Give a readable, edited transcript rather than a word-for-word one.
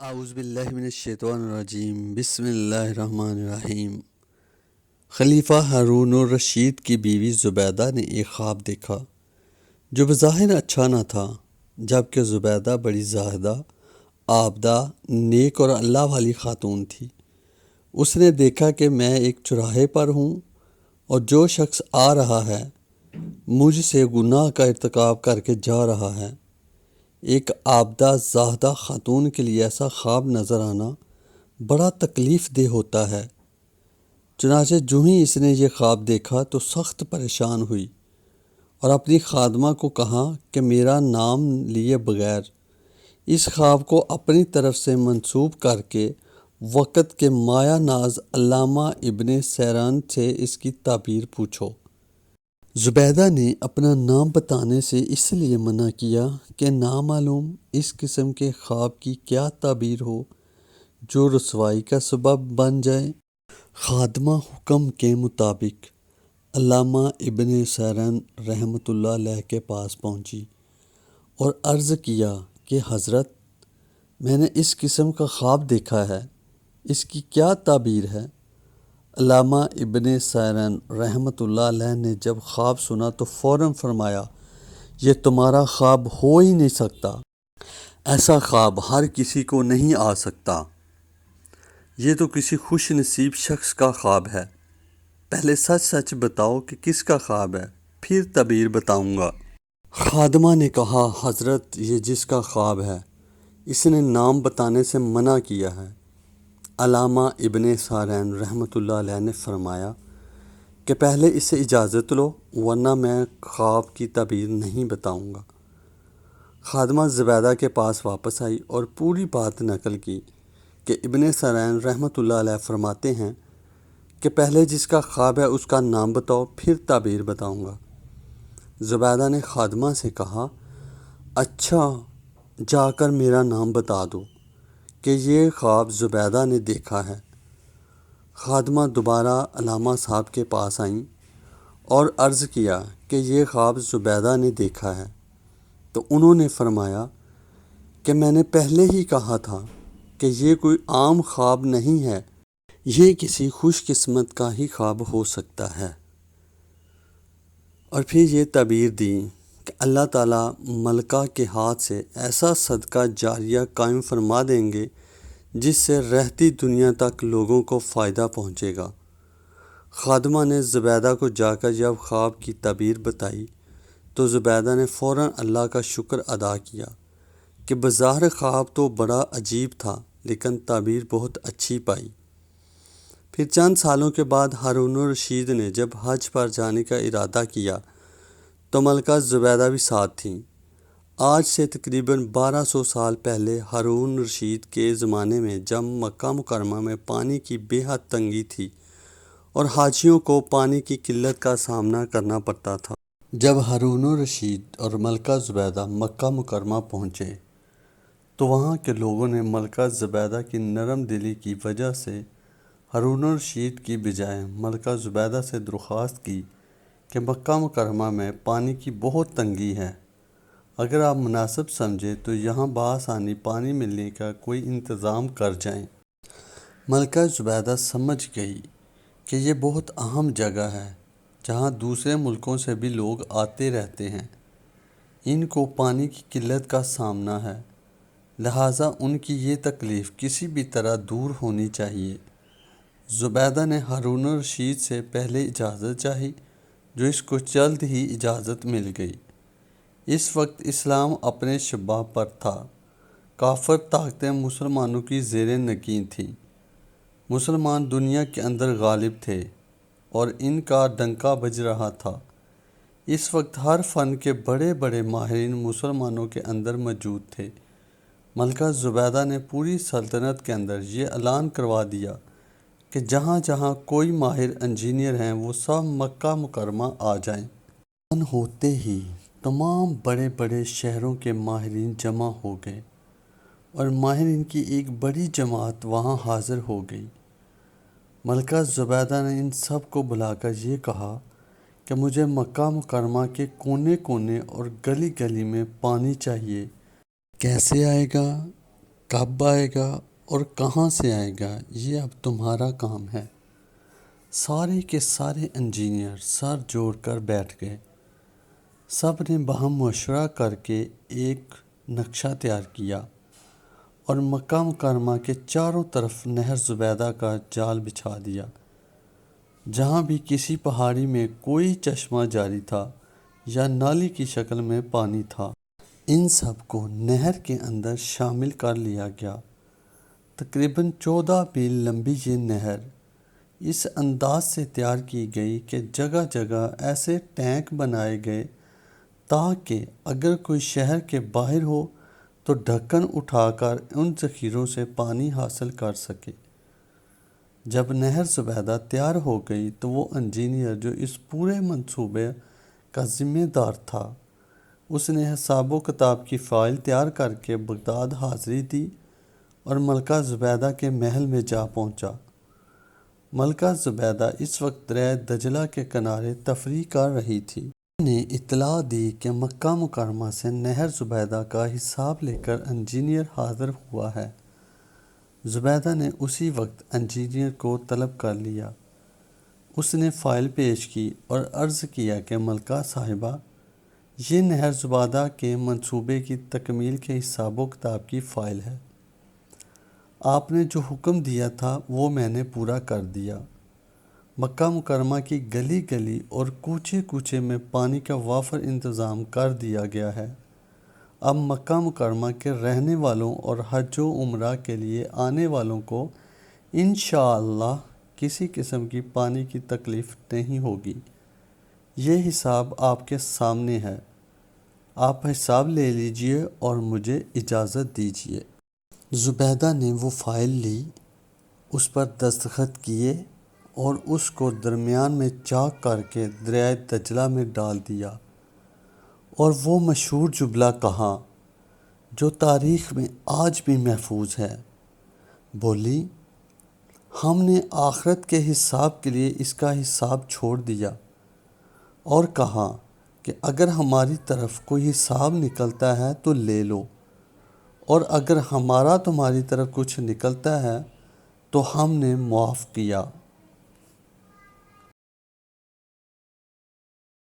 اعوذ باللہ من الشیطان الرجیم بسم اللہ الرحمن الرحیم۔ خلیفہ ہارون الرشید کی بیوی زبیدہ نے ایک خواب دیکھا جو بظاہر اچھا نہ تھا، جبکہ زبیدہ بڑی زاہدہ، عابدہ، نیک اور اللہ والی خاتون تھی۔ اس نے دیکھا کہ میں ایک چوراہے پر ہوں اور جو شخص آ رہا ہے مجھ سے گناہ کا ارتکاب کر کے جا رہا ہے۔ ایک عابدہ زاہدہ خاتون کے لیے ایسا خواب نظر آنا بڑا تکلیف دہ ہوتا ہے۔ چنانچہ جو ہی اس نے یہ خواب دیکھا تو سخت پریشان ہوئی اور اپنی خادمہ کو کہا کہ میرا نام لیے بغیر اس خواب کو اپنی طرف سے منسوب کر کے وقت کے مایہ ناز علامہ ابن سیران سے اس کی تعبیر پوچھو۔ زبیدہ نے اپنا نام بتانے سے اس لیے منع کیا کہ نامعلوم اس قسم کے خواب کی کیا تعبیر ہو جو رسوائی کا سبب بن جائے۔ خادمہ حکم کے مطابق علامہ ابن سیران رحمۃ اللہ علیہ کے پاس پہنچی اور عرض کیا کہ حضرت، میں نے اس قسم کا خواب دیکھا ہے، اس کی کیا تعبیر ہے؟ علامہ ابن سیران رحمۃ اللہ علیہ نے جب خواب سنا تو فوراً فرمایا، یہ تمہارا خواب ہو ہی نہیں سکتا، ایسا خواب ہر کسی کو نہیں آ سکتا، یہ تو کسی خوش نصیب شخص کا خواب ہے۔ پہلے سچ سچ بتاؤ کہ کس کا خواب ہے، پھر تعبیر بتاؤں گا۔ خادمہ نے کہا، حضرت، یہ جس کا خواب ہے اس نے نام بتانے سے منع کیا ہے۔ علامہ ابن سیران رحمۃ اللہ علیہ نے فرمایا کہ پہلے اس سے اجازت لو ورنہ میں خواب کی تعبیر نہیں بتاؤں گا۔ خادمہ زبیدہ کے پاس واپس آئی اور پوری بات نقل کی کہ ابن سیران رحمۃ اللہ علیہ فرماتے ہیں کہ پہلے جس کا خواب ہے اس کا نام بتاؤ، پھر تعبیر بتاؤں گا۔ زبیدہ نے خادمہ سے کہا، اچھا، جا کر میرا نام بتا دو کہ یہ خواب زبیدہ نے دیکھا ہے۔ خادمہ دوبارہ علامہ صاحب کے پاس آئیں اور عرض کیا کہ یہ خواب زبیدہ نے دیکھا ہے، تو انہوں نے فرمایا کہ میں نے پہلے ہی کہا تھا کہ یہ کوئی عام خواب نہیں ہے، یہ کسی خوش قسمت کا ہی خواب ہو سکتا ہے۔ اور پھر یہ تعبیر دی کہ اللہ تعالیٰ ملکہ کے ہاتھ سے ایسا صدقہ جاریہ قائم فرما دیں گے جس سے رہتی دنیا تک لوگوں کو فائدہ پہنچے گا۔ خادمہ نے زبیدہ کو جا کر جب خواب کی تعبیر بتائی تو زبیدہ نے فوراً اللہ کا شکر ادا کیا کہ بظاہر خواب تو بڑا عجیب تھا لیکن تعبیر بہت اچھی پائی۔ پھر چند سالوں کے بعد ہارون الرشید نے جب حج پر جانے کا ارادہ کیا تو ملکہ زبیدہ بھی ساتھ تھیں۔ آج سے تقریباً 1200 سال پہلے ہارون الرشید کے زمانے میں جب مکہ مکرمہ میں پانی کی بے حد تنگی تھی اور حاجیوں کو پانی کی قلت کا سامنا کرنا پڑتا تھا، جب ہارون الرشید اور ملکہ زبیدہ مکہ مکرمہ پہنچے تو وہاں کے لوگوں نے ملکہ زبیدہ کی نرم دلی کی وجہ سے ہارون الرشید کی بجائے ملکہ زبیدہ سے درخواست کی کہ مکہ مکرمہ میں پانی کی بہت تنگی ہے، اگر آپ مناسب سمجھیں تو یہاں بآسانی پانی ملنے کا کوئی انتظام کر جائیں۔ ملکہ زبیدہ سمجھ گئی کہ یہ بہت اہم جگہ ہے جہاں دوسرے ملکوں سے بھی لوگ آتے رہتے ہیں، ان کو پانی کی قلت کا سامنا ہے، لہٰذا ان کی یہ تکلیف کسی بھی طرح دور ہونی چاہیے۔ زبیدہ نے ہارون الرشید سے پہلے اجازت چاہی، جو اس کو جلد ہی اجازت مل گئی۔ اس وقت اسلام اپنے شباب پر تھا، کافر طاقتیں مسلمانوں کی زیر نگین تھیں، مسلمان دنیا کے اندر غالب تھے اور ان کا ڈنکا بج رہا تھا۔ اس وقت ہر فن کے بڑے بڑے ماہرین مسلمانوں کے اندر موجود تھے۔ ملکہ زبیدہ نے پوری سلطنت کے اندر یہ اعلان کروا دیا کہ جہاں جہاں کوئی ماہر انجینئر ہیں وہ سب مکہ مکرمہ آ جائیں۔ اذان ہوتے ہی تمام بڑے بڑے شہروں کے ماہرین جمع ہو گئے اور ماہرین کی ایک بڑی جماعت وہاں حاضر ہو گئی۔ ملکہ زبیدہ نے ان سب کو بلا کر یہ کہا کہ مجھے مکہ مکرمہ کے کونے کونے اور گلی گلی میں پانی چاہیے۔ کیسے آئے گا؟ کب آئے گا اور کہاں سے آئے گا یہ اب تمہارا کام ہے۔ سارے کے سارے انجینئر سر جوڑ کر بیٹھ گئے۔ سب نے باہم مشورہ کر کے ایک نقشہ تیار کیا اور مکہ مکرمہ کے چاروں طرف نہر زبیدہ کا جال بچھا دیا۔ جہاں بھی کسی پہاڑی میں کوئی چشمہ جاری تھا یا نالی کی شکل میں پانی تھا، ان سب کو نہر کے اندر شامل کر لیا گیا۔ تقریباً 14 میل لمبی یہ نہر اس انداز سے تیار کی گئی کہ جگہ جگہ ایسے ٹینک بنائے گئے تاکہ اگر کوئی شہر کے باہر ہو تو ڈھکن اٹھا کر ان ذخیروں سے پانی حاصل کر سکے۔ جب نہر زبیدہ تیار ہو گئی تو وہ انجینئر جو اس پورے منصوبے کا ذمہ دار تھا، اس نے حساب و کتاب کی فائل تیار کر کے بغداد حاضری دی اور ملکہ زبیدہ کے محل میں جا پہنچا۔ ملکہ زبیدہ اس وقت دریائے دجلہ کے کنارے تفریح کر رہی تھی۔ انہوں نے اطلاع دی کہ مکہ مکرمہ سے نہر زبیدہ کا حساب لے کر انجینئر حاضر ہوا ہے۔ زبیدہ نے اسی وقت انجینئر کو طلب کر لیا۔ اس نے فائل پیش کی اور عرض کیا کہ ملکہ صاحبہ، یہ نہر زبیدہ کے منصوبے کی تکمیل کے حساب و کتاب کی فائل ہے۔ آپ نے جو حکم دیا تھا وہ میں نے پورا کر دیا۔ مکہ مکرمہ کی گلی گلی اور کوچے کوچے میں پانی کا وافر انتظام کر دیا گیا ہے۔ اب مکہ مکرمہ کے رہنے والوں اور حج و عمرہ کے لیے آنے والوں کو انشاءاللہ کسی قسم کی پانی کی تکلیف نہیں ہوگی۔ یہ حساب آپ کے سامنے ہے، آپ حساب لے لیجئے اور مجھے اجازت دیجئے۔ زبیدہ نے وہ فائل لی، اس پر دستخط کیے اور اس کو درمیان میں چاک کر کے دریائے دجلہ میں ڈال دیا اور وہ مشہور جملہ کہا جو تاریخ میں آج بھی محفوظ ہے۔ بولی، ہم نے آخرت کے حساب کے لیے اس کا حساب چھوڑ دیا، اور کہا کہ اگر ہماری طرف کوئی حساب نکلتا ہے تو لے لو، اور اگر ہمارا تمہاری طرف کچھ نکلتا ہے تو ہم نے معاف کیا۔